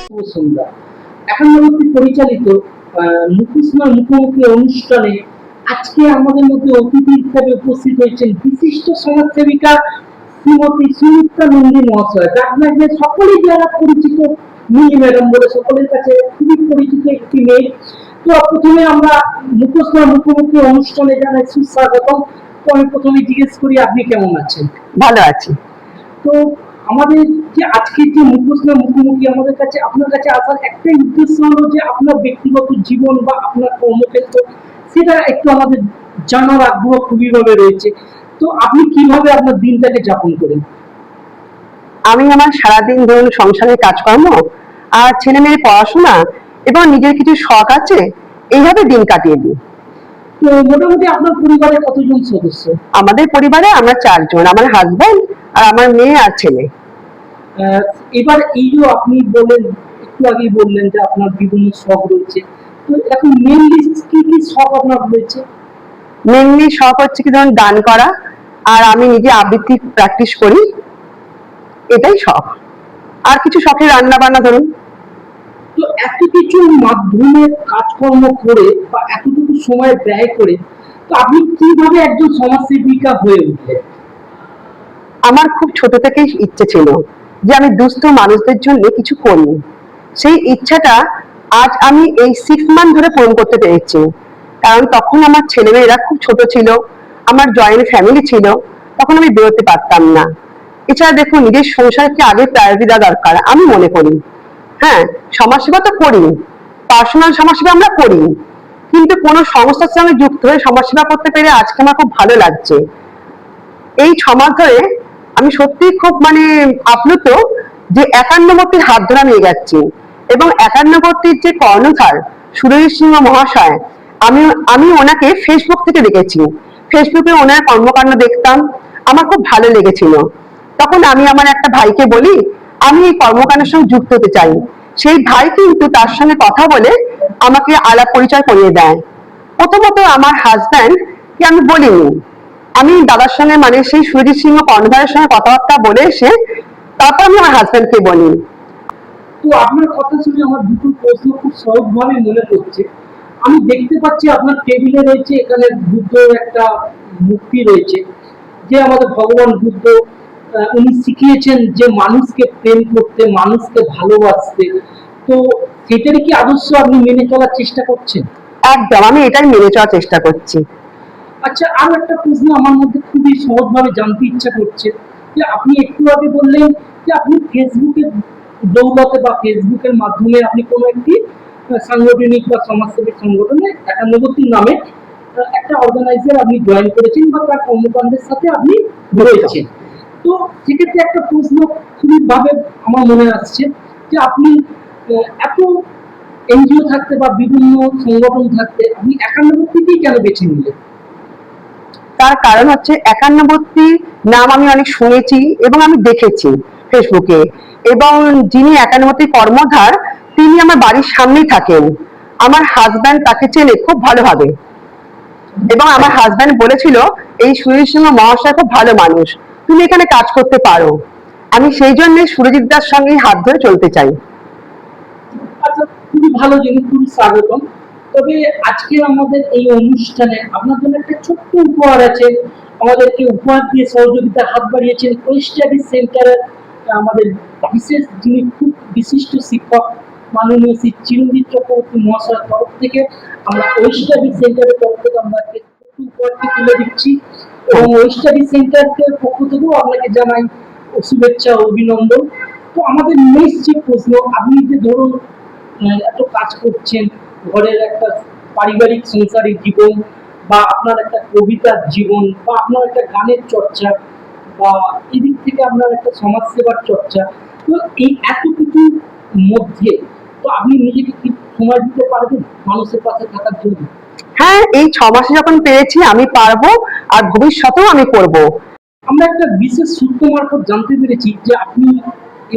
সন্ধ্যা এখন পরিচালিত মুখোশনার মুখোমুখি অনুষ্ঠানে আজকে আমাদের মধ্যে অতিথি হিসেবে উপস্থিত হয়েছেন বিশিষ্ট সমাজসেবিকা শ্রীমতী সুমিত্রা নন্দী মহাশয়, আপনাকে সকলেই যারা পরিচিত মিনি ম্যাডাম বলে সকলের কাছে খুবই পরিচিত একটি মেয়ে। তো প্রথমে আমরা মুখোশনার মুখোমুখি অনুষ্ঠানে জানাই সুস্বাগতম। তো আমি প্রথমে জিজ্ঞেস করি আপনি কেমন আছেন? ভালো আছি। তো আমাদের যে আজকে যে মুখোশনার মুখোমুখি আমাদের কাছে আপনার কাছে আসার একটাই উদ্দেশ্য হলো যে আপনার ব্যক্তিগত জীবন বা আপনার কর্মক্ষেত্র সেটা একটু আমাদের জানার আগ্রহ খুবই ভাবে রয়েছে। তো আপনি কিভাবে আপনার দিনটাকে যাপন করেন? আমি আমার সারাদিন ধরুন সংসারের কাজকর্ম আর ছেলে মেয়ের পড়াশোনা এবং নিজের কিছু শখ আছে, এইভাবে দিন কাটিয়ে দিই। তো মোটামুটি আপনার পরিবারে কতজন সদস্য? আমাদের পরিবারে আমরা 4 জন, আমার হাজবেন্ড আর আমার মেয়ে আর ছেলে। এবার এই যে আপনি বলেন, একটু আগেই বললেন যে আপনার বিভিন্ন শখ রয়েছে, তো এখন মেইনলি কি কি শখ আপনার রয়েছে? মেনলি শখ হচ্ছে কি ধরুন গান করা, আর আমি নিজে আবৃত্তি প্র্যাকটিস করি, এটাই শখ। আর কিছু শখের রান্না বান্না ধরুন। তো এত কিছুর মাধ্যমে কাজকর্ম করে বা এতটুকু সময় ব্যয় করে তো আপনি কিভাবে একজন সমাজসেবিকা হয়ে উঠলেন? আমার খুব ছোট থেকেই ইচ্ছে ছিল যে আমি দুস্থ মানুষদের জন্য কিছু করি। সেই ইচ্ছাটা আজ আমি এই 6 মান্থ ধরে পূরণ করতে পেরেছি। কারণ তখন আমার ছেলেমেয়েরা খুব ছোট ছিল, আমার জয়েন্ট ফ্যামিলি ছিল, তখন আমি বেরোতে পারতাম না। এছাড়া দেখুন, নিজের সংসারকে আগে প্রায়োরিটি দেওয়া দরকার আমি মনে করি। হ্যাঁ, সমাজসেবা তো করি, পার্সোনাল সমাজসেবা আমরা করি, কিন্তু কোনো সংস্থার সঙ্গে যুক্ত হয়ে সমাজসেবা করতে পেরে আজকে আমার খুব ভালো লাগছে। এই 6 মাস ধরে আমি সত্যি খুব আপ্লুত যে 51 হাত ধরে আমি এগাচ্ছি, এবং 51 যে কর্ণধার সুরজিৎ সিংহ মহাশয়, আমি আমি ওনাকে ফেসবুক থেকে দেখেছি। ফেসবুকে ওনার কর্মকাণ্ড দেখতাম, আমার খুব ভালো লেগেছিল। তখন আমি আমার একটা ভাইকে বলি আমি এই কর্মকাণ্ডের সঙ্গে যুক্ত হতে চাই। সেই ভাই কিন্তু তার সঙ্গে কথা বলে আমাকে আলাপ পরিচয় করিয়ে দেয়। প্রথমত আমার হাজব্যান্ড কে আমি বলিনি, আমি দাদার সঙ্গে সেই সুরজিৎ সিংহ কর্ণধারের সঙ্গে কথাবার্তা বলে এসে তারপর আমি আমার হাজব্যান্ডকে বলি। তো আপনার কথা শুনে আমার দুটো প্রশ্ন খুব সহজভাবে মনে পড়ছে। আমি দেখতে পাচ্ছি আপনার টেবিলে রয়েছে এখানে বুদ্ধের একটা মূর্তি রয়েছে, যে আমাদের ভগবান বুদ্ধ উনি শিখিয়েছেন যে মানুষকে প্রেম করতে, মানুষকে ভালোবাসতে। তো সেটারই কি আদর্শ আপনি মেনে চলার চেষ্টা করছেন? একদম, আমি এটাই মেনে চলার চেষ্টা করছি। আচ্ছা, আর একটা প্রশ্ন আমার মধ্যে খুবই সহজভাবে জানতে ইচ্ছা করছে যে আপনি একটু আগে বললেন যে আপনি ফেসবুকের দৌলতে বা ফেসবুকের মাধ্যমে আপনি কোনো একটি সাংগঠনিক বা সমাজসেবী সংগঠনে 91 নামে একটা অর্গানাইজার আপনি জয়েন করেছেন বা তার কর্মকাণ্ডের সাথে আপনি রয়েছেন। তো সেক্ষেত্রে একটা প্রশ্ন খুবই ভাবে আমার মনে আসছে যে আপনি এত এনজিও থাকতে বা বিভিন্ন সংগঠন থাকতে আপনি 91 কেন বেছে নিলেন? তার কারণ হচ্ছে 91 নাম আমি অনেক শুনেছি এবং আমি দেখেছি ফেসবুকে, এবং যিনি 91 কর্মধার তিনি আমার বাড়ির সামনেই থাকেন। আমার হাজব্যান্ড তাকে চেনে খুব ভালোভাবে, এবং আমার হাজব্যান্ড বলেছিল এই সুরজিৎ সিংহ মহাশয় খুব ভালো মানুষ, তুমি এখানে কাজ করতে পারো। আমি সেই জন্য সুরজিৎ দার সঙ্গে হাত ধরে চলতে চাই। আচ্ছা, খুবই ভালো জিনিস, খুবই স্বাগতম। তবে আজকে আমাদের এই অনুষ্ঠানে আপনার জন্য একটা ছোট্ট উপহার আছে। আমাদেরকে উপহার দিয়ে সহযোগিতার হাত বাড়িয়েছেন ওই স্টাডি সেন্টারের আমাদের বিশেষ যিনি খুব বিশিষ্ট শিক্ষক মাননীয় শ্রী চিরঞ্জিত চক্রবর্তী মহাশয়ের তরফ থেকে আমরা ওই স্টাডি সেন্টারের তরফ থেকে আমরা একটা ছোট্ট উপহারটি তুলে দিচ্ছি, এবং ওই স্টাডি সেন্টারের পক্ষ থেকেও আপনাকে জানাই শুভেচ্ছা ও অভিনন্দন। তো আমাদের নেক্সট যে প্রশ্ন, আপনি যে ধরুন এত কাজ করছেন, ঘরের একটা পারিবারিক সংসারিক জীবন বা আপনার একটা কবিতার জীবন বা আপনার একটা গানের চর্চা বা এদিক থেকে আপনার একটা সমাজ সেবার চর্চা, তো এই এত কিছুর মধ্যে তো আপনি নিজেকে কি সময় দিতে পারবেন মানুষের পাশে থাকার জন্য? হ্যাঁ, এই 6 মাসে যখন পেরেছি আমি পারবো, আর ভবিষ্যতেও আমি করব। আমরা একটা বিশেষ সূত্র মারফত জানতে পেরেছি যে আপনি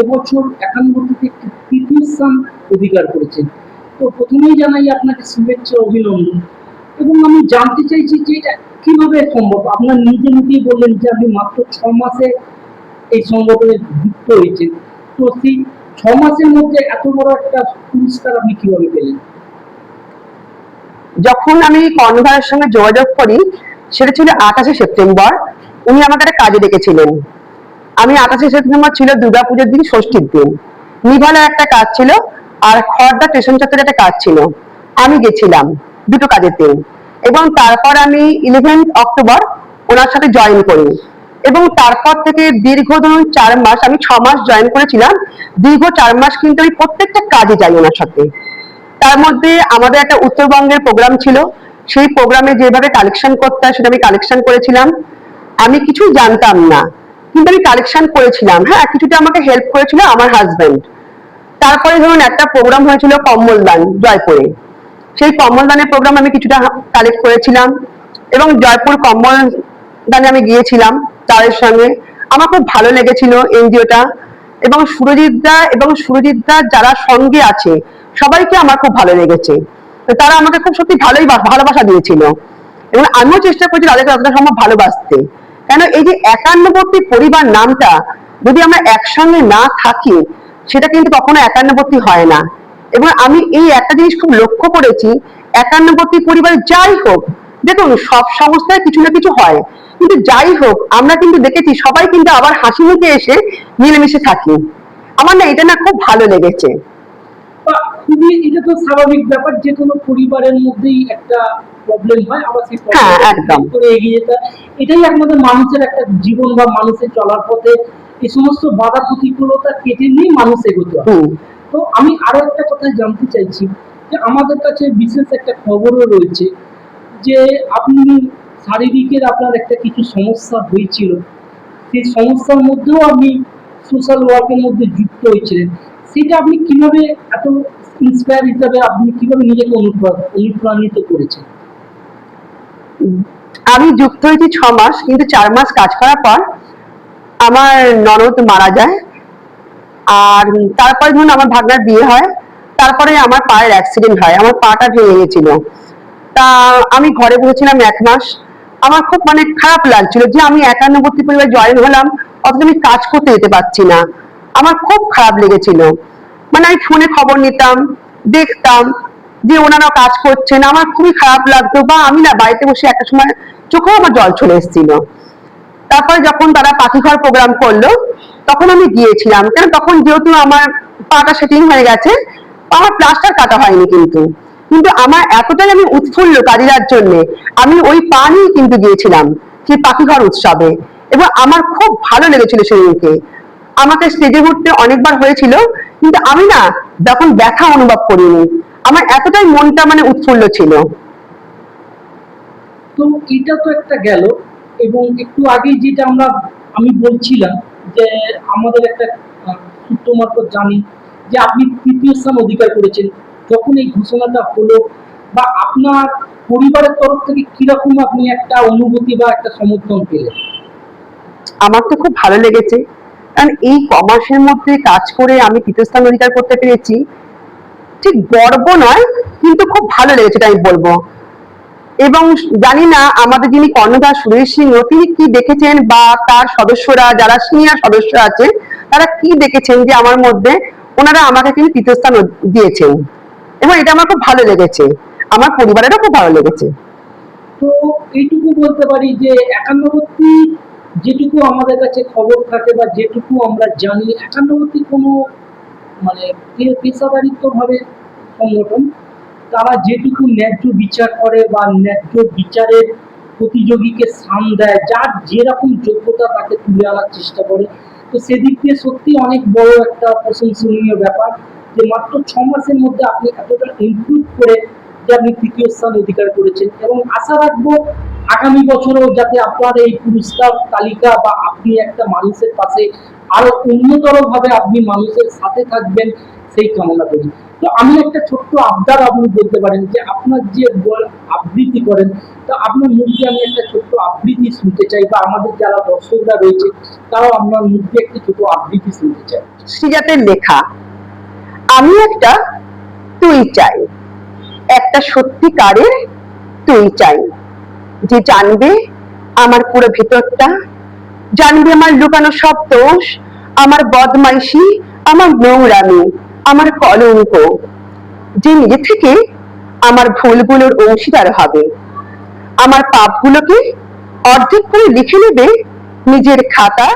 এবছর 91 একটি তৃতীয় স্থান অধিকার করেছেন। তো প্রথমেই জানাই আপনাকে শুভেচ্ছা অভিনন্দন, এবং আমি জানতে চাইছি যে এটা কিভাবে সম্ভব। আপনার নিজে মুখেই বললেন যে আপনি মাত্র 6 মাসে এই সংগঠনে যুক্ত হয়েছেন। তো সেই 6 মাসের মধ্যে এত বড় একটা পুরস্কার আপনি কিভাবে পেলেন? যখন আমি কর্ণধারের সঙ্গে যোগাযোগ করি, সেটা ছিল 28শে সেপ্টেম্বর। উনি আমাকে একটা কাজে ডেকেছিলেন। আমি 28শে সেপ্টেম্বর ছিল দুর্গাপুজোর দিন, ষষ্ঠীর দিন। নিভালে একটা কাজ ছিল, আর খড়দা স্টেশন চত্বরে একটা কাজ ছিল। আমি গেছিলাম দুটো কাজের দিন, এবং তারপর আমি 11 অক্টোবর ওনার সাথে জয়েন করি। এবং তারপর থেকে দীর্ঘ ধরুন 4 মাস, আমি 6 মাস জয়েন করেছিলাম, দীর্ঘ 4 মাস কিন্তু আমি প্রত্যেকটা কাজে যাই ওনার সাথে। তার মধ্যে আমাদের একটা উত্তরবঙ্গের প্রোগ্রাম ছিল, সেই প্রোগ্রামে যেভাবে কালেকশন করতে হয় সেটা আমি কালেকশন করেছিলাম। আমি কিছুই জানতাম না, কিন্তু আমি কালেকশন করেছিলাম। হ্যাঁ, কিছুটা আমাকে হেল্প করেছিল আমার হাজবেন্ড। তারপরে ধরুন একটা প্রোগ্রাম হয়েছিল কম্বলদান জয়পুরে, সেই কম্বলদানের প্রোগ্রাম আমি কিছুটা কালেক্ট করেছিলাম, এবং জয়পুর কম্বল দানে আমি গিয়েছিলাম তাদের সঙ্গে। আমার খুব ভালো লেগেছিল এনজিওটা, এবং সুরজিৎদা যারা সঙ্গে আছে সবাইকে আমার খুব ভালো লেগেছে। তো তারা আমাকে খুব সত্যি ভালোই ভালোবাসা দিয়েছিল, এবং আমিও চেষ্টা করছি তাদেরকে যতটা সম্ভব ভালোবাসতে। কেন এই যে একান্নবর্তী পরিবার নামটা যদি আমরা একসঙ্গে না থাকি, সেটা কিন্তু কখনো একান্নবর্তী হয় না। এবং আমি এই একটা জিনিস খুব লক্ষ্য করেছি, একান্নবর্তী পরিবার যাই হোক, দেখুন সব সংস্থায় কিছু না কিছু হয়, কিন্তু যাই হোক আমরা কিন্তু দেখেছি সবাই কিন্তু আবার হাসি মুখে এসে মিলেমিশে থাকি। আমার না এটা না খুব ভালো লেগেছে। বা খুবই, এটা তো স্বাভাবিক ব্যাপার, যে কোনো পরিবারের মধ্যেই একটা প্রবলেম হয়, আবার সেই হ্যাঁ, প্রবলেম একদম। করে এগিয়ে যেতে হয়। এটাই আমাদের মানুষের একটা জীবন, বা মানুষের চলার পথে এই সমস্ত বাধা প্রতিকূলতা কেটে নিয়ে মানুষ এগোতে হয়। হুম। তো আমি আরো একটা কথা জানতে চাইছি, যে আমাদের কাছে বিশেষ একটা খবরও রয়েছে যে আপনি শারীরিকের আপনার একটা কিছু সমস্যা হয়েছিল, সেই সমস্যার মধ্যেও আপনি সোশ্যাল ওয়ার্কের মধ্যে যুক্ত হয়েছিলেন। সেটা আপনি কিভাবে এত ইন্সপায়ার হিসাবে আপনি কিভাবে নিজেকে অনুপ্রাণিত করেছেন? আমি যুক্ত হয়েছি 6 মাস, কিন্তু 4 মাস কাজ করার পর আমার ননদ মারা যায়। আর তারপরে ধরুন আমার ভাগনার বিয়ে হয়। তারপরে আমার পায়ের অ্যাক্সিডেন্ট হয়, আমার পাটা ভেঙে গেছিল। তা আমি ঘরে বসেছিলাম 1 মাস। আমার খুব খারাপ লাগছিল যে আমি একান্নবর্তী পরিবারে জয়েন হলাম, অথচ আমি কাজ করতে যেতে পারছি না। আমার খুব খারাপ লেগেছিল। আমি ফোনে খবর নিতাম, দেখতাম যে ওনারা কাজ করছেন, আমার খুবই খারাপ লাগতো। বা আমি না বাড়িতে বসে একটা সময় চোখেও আমার জল চলে এসেছিল। তারপরে যখন তারা পাখিঘর প্রোগ্রাম করলো, তখন আমি গিয়েছিলাম। কেন তখন যেহেতু আমার পাটা সেটিং হয়ে গেছে, আমার প্লাস্টার কাটা হয়নি, কিন্তু কিন্তু আমার এতটাই আমি উৎফুল্ল কাজের জন্য, আমি ওই পা নিয়ে কিন্তু গিয়েছিলাম সেই পাখিঘর উৎসবে, এবং আমার খুব ভালো লেগেছিল সেদিনকে। আমাকে স্টেজে উঠতে অনেকবার হয়েছিল, কিন্তু আমি না তখন ব্যথা অনুভব করিনি। আমার এতটাই মনটা উৎফুল্ল ছিল। তো এটা তো একটা গেল, এবং একটু আগে যেটা আমি বলছিলাম যে আমাদের একটা সূত্র মারফত জানি যে আপনি 3য় স্থান অধিকার করেছেন। যখন এই ঘোষণাটা হলো, বা আপনার পরিবারের তরফ থেকে কিরকম আপনি একটা অনুভূতি বা একটা সমর্থন পেলেন? আমার তো খুব ভালো লেগেছে, কারণ এই কমাসের মধ্যে কাজ করে আমি 3য় স্থান অধিকার করতে পেরেছি। ঠিক গর্ব নয়, কিন্তু খুব ভালো লেগেছে এটা আমি বলবো। এবং জানি না আমাদের যিনি কর্ণধার সুরেশ সিংহ, তিনি কি দেখেছেন, বা তার সদস্যরা যারা সিনিয়র সদস্য আছে তারা কি দেখেছেন যে আমার মধ্যে, ওনারা আমাকে কিন্তু 3য় স্থান দিয়েছেন, এবং এটা আমার খুব ভালো লেগেছে, আমার পরিবারেরও খুব ভালো লেগেছে। তো এইটুকু বলতে পারি যে একান্নবর্তী, যেটুকু আমাদের কাছে খবর থাকে বা যেটুকু আমরা জানি, একান্নবর্তী কোনো মানে পেশাদারিত্ব ভাবে সংগঠন, তারা যেটুকু ন্যায্য বিচার করে বা ন্যায্য বিচারের প্রতিযোগীকে স্থান দেয়, যার যেরকম যোগ্যতা তাকে তুলে আনার চেষ্টা করে। তো সেদিক দিয়ে সত্যি অনেক বড় একটা প্রশংসনীয় ব্যাপার, যে মাত্র 6 মাসের মধ্যে আপনি এতটা ইমপ্রুভ করে যে আপনি 3য় স্থান অধিকার করেছেন। এবং আশা রাখবো আগামী বছরেও যাতে আপনার এই পুরস্কার তালিকা, বা আপনি একটা মানুষের পাশে আরো উন্নতর ভাবে আপনি মানুষের সাথে থাকবেন, সেই কামনা করি। তো আমি একটা ছোট্ট আবদার আপনি বলতে পারেন, যে আপনার যে আবৃত্তি করেন, তো আপনার মুখে আমি একটা ছোট্ট আবৃত্তি শুনতে চাই, বা আমাদের যারা দর্শকরা রয়েছে তারাও আপনার মুখে একটা ছোট আবৃত্তি শুনতে চাই। শ্রীজাতের লেখা, আমি একটা তুই চাই, একটা সত্যিকারের তুই চাই, যে জানবে আমার পুরো ভেতরটা, জানবে আমার লুকানো সব দোষ, আমার বদমাইশি, আমার নোংরামি, আমার কলঙ্ক, যে নিজে থেকে আমার ভুলগুলোর অংশীদার হবে, আমার পাপগুলোকে অর্ধেক করে লিখে নেবে নিজের খাতা